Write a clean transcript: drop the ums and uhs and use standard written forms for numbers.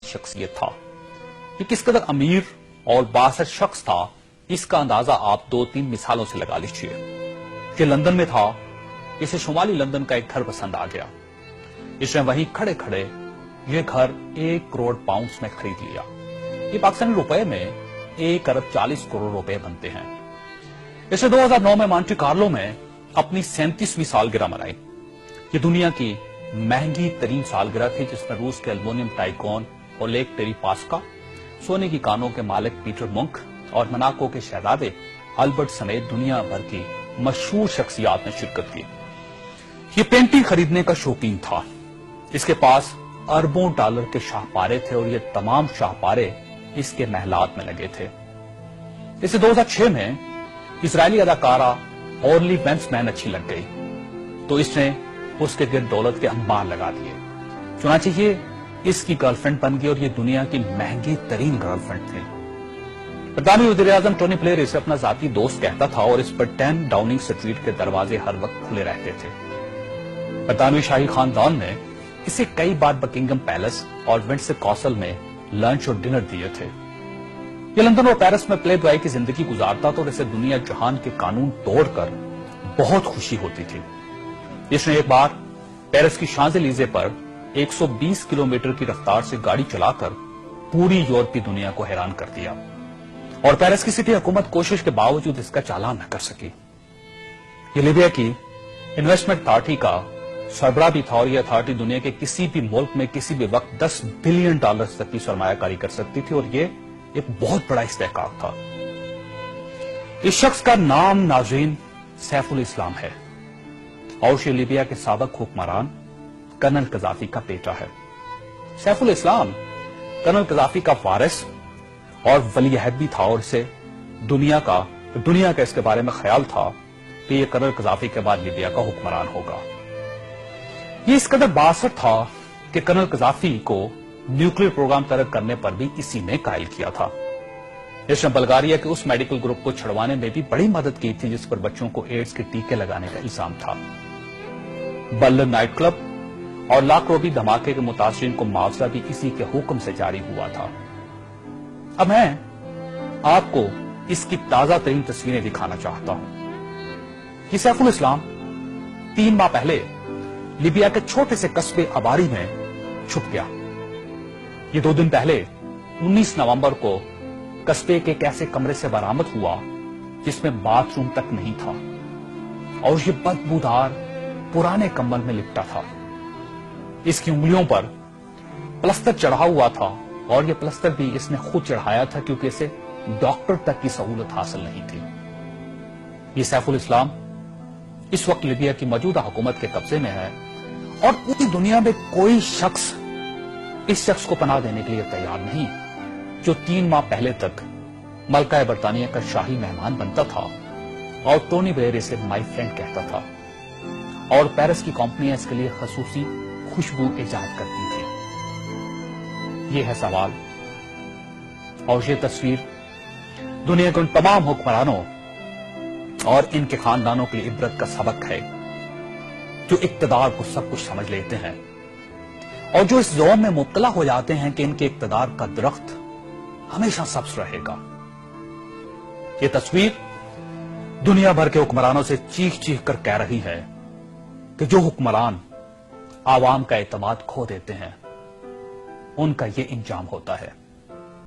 شخصیت تھا. یہ کس قدر امیر اور بااثر شخص تھا اس کا اندازہ آپ 2-3 مثالوں سے لگا لیجیے. کہ لندن میں تھا، اسے شمالی لندن کا ایک گھر پسند آ گیا. اس نے وہیں کھڑے کھڑے یہ گھر 1 کروڑ پاؤنڈز میں خرید لیا. یہ پاکستانی روپے میں 1 ارب 40 کروڑ روپے بنتے ہیں. اس نے 2009 میں مونٹی کارلو میں اپنی 37ویں سالگرہ منائی. یہ دنیا کی مہنگی ترین سالگرہ تھی، جس میں روس کے المونیم ٹائکون اور لیک ٹیری پاسکا، سونے کی کانوں کے مالک پیٹر منک اور مناکو کے شہزادے البرٹ سمیت دنیا بھر کی مشہور شخصیات نے شرکت کی. یہ پینٹنگ خریدنے کا شوقین تھا. اس کے پاس اربوں ڈالر کے شاہپارے تھے اور یہ تمام شاہپارے اس کے محلات میں لگے تھے. اسے 2006 میں اسرائیلی اداکارہ اورلی وینسمین اچھی لگ گئی تو اس نے اس کے گرد دولت کے انبار لگا دیے. چنانچہ یہ اس کی گرل فرینڈ بن گئی اور یہ دنیا کی مہنگی ترین گرل فرینڈ تھی. برطانوی وزیر اعظم ٹونی بلیئر اسے اپنا ذاتی دوست کہتا تھا اور اس پر 10 ڈاؤننگ اسٹریٹ کے دروازے ہر وقت کھلے رہتے تھے. برطانوی شاہی خاندان نے اسے کئی بار بکنگم پیلس اور ونڈسر کاسل میں لنچ اور ڈنر دیے تھے. یہ لندن اور پیرس میں پلے بوائے کی زندگی گزارتا تھا اور اسے دنیا جہان کے قانون توڑ کر بہت خوشی ہوتی تھی. اس نے ایک بار پیرس کی شانزلیزے پر 120 کلومیٹر کی رفتار سے گاڑی چلا کر پوری یورپی دنیا کو حیران کر دیا اور پیرس کی سٹی حکومت کوشش کے باوجود اس کا چالان نہ کر سکی. یہ لیبیا کی انویسٹمنٹ اتھارٹی کا سربراہ بھی تھا اور یہ اتھارٹی دنیا کے کسی بھی ملک میں کسی بھی وقت $10 بلین تک کی سرمایہ کاری کر سکتی تھی اور یہ ایک بہت بڑا استحقاق تھا. اس شخص کا نام ناظرین سیف الاسلام ہے اور یہ لیبیا کے سابق حکمران کرنل قذافی کا بیٹا ہے. سیف الاسلام کرنل قذافی کا وارث اور ولی عہد بھی تھا اور اسے دنیا کا اس کے بارے میں خیال تھا کہ یہ کرنل قذافی کے بعد لیبیا کا حکمران ہوگا. یہ اس قدر بااثر تھا کہ کرنل قذافی کو نیوکلیر پروگرام ترک کرنے پر بھی اسی نے قائل کیا تھا. اس نے بلغاریہ کے اس میڈیکل گروپ کو چھڑوانے میں بھی بڑی مدد کی تھی جس پر بچوں کو ایڈز کے ٹیکے لگانے کا الزام تھا. برلن نائٹ کلب اور لاکھ روبی دھماکے کے متاثرین کو معاوضہ بھی اسی کے حکم سے جاری ہوا تھا. اب میں آپ کو اس کی تازہ ترین تصویریں دکھانا چاہتا ہوں. یہ سیف الاسلام 3 ماہ پہلے لیبیا کے چھوٹے سے قصبے اباری میں چھپ گیا. یہ 2 دن پہلے 19 نومبر کو قصبے کے ایک ایسے کمرے سے برآمد ہوا جس میں باتھ روم تک نہیں تھا اور یہ بدبودار پرانے کمبل میں لپٹا تھا. اس کی انگلیوں پر پلستر چڑھا ہوا تھا اور یہ پلستر بھی اس نے خود چڑھایا تھا کیونکہ اسے ڈاکٹر تک کی سہولت حاصل نہیں تھی. یہ سیف الاسلام اس وقت لیبیا کی موجودہ حکومت کے قبضے میں ہے اور پوری دنیا میں کوئی شخص اس شخص کو پناہ دینے کے لیے تیار نہیں جو 3 ماہ پہلے تک ملکہ برطانیہ کا شاہی مہمان بنتا تھا اور ٹونی بلیئر اسے مائی فرینڈ کہتا تھا اور پیرس کی کمپنیاں اس کے لیے خصوصی خوشبو ایجاد کرتی تھی. یہ ہے سوال اور یہ تصویر دنیا کے ان تمام حکمرانوں اور ان کے خاندانوں کے لیے عبرت کا سبق ہے جو اقتدار کو سب کچھ سمجھ لیتے ہیں اور جو اس زوم میں مبتلا ہو جاتے ہیں کہ ان کے اقتدار کا درخت ہمیشہ سبز رہے گا. یہ تصویر دنیا بھر کے حکمرانوں سے چیخ چیخ کر کہہ رہی ہے کہ جو حکمران عوام کا اعتماد کھو دیتے ہیں ان کا یہ انجام ہوتا ہے.